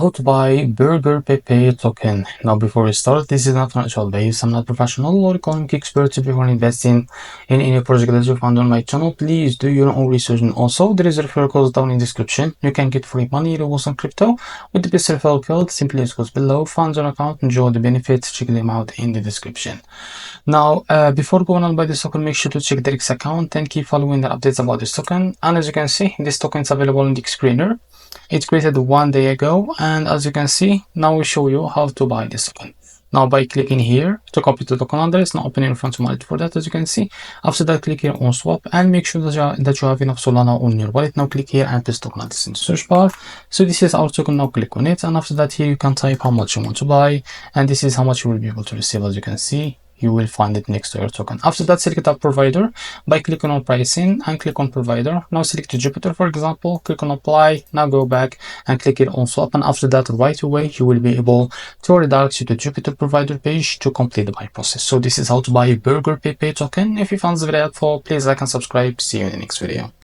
how to buy BurgerPepe token. Now before we start, this is not financial advice. I'm not professional or economic expert. Before investing in any project that you found on my channel, please do your own research. And also there is a referral code down in the description. You can get free money rewards on crypto with the best referral code. Simply it goes below, funds on account, enjoy the benefits, check them out in the description. Now before going on by this token, make sure to check the X account and keep following the updates about this token. And as you can see, this token is available in the screener. It's created 1 day ago, and as you can see, now we show you how to buy this token. Now by clicking here to copy the token address, now opening front wallet for that, as you can see. After that, click here on swap and make sure that you have enough Solana on your wallet. Now click here and paste token address in the search bar. So this is our token. Now click on it, and after that here you can type how much you want to buy, and this is how much you will be able to receive. As you can see, you will find it next to your token. After that, select a provider by clicking on pricing and click on provider. Now select Jupiter, for example, click on apply. Now go back and click here on swap, and after that right away you will be able to redirect you to Jupiter provider page to complete the buy process. So this is how to buy BurgerPepe token. If you found this very helpful, please like and subscribe. See you in the next video.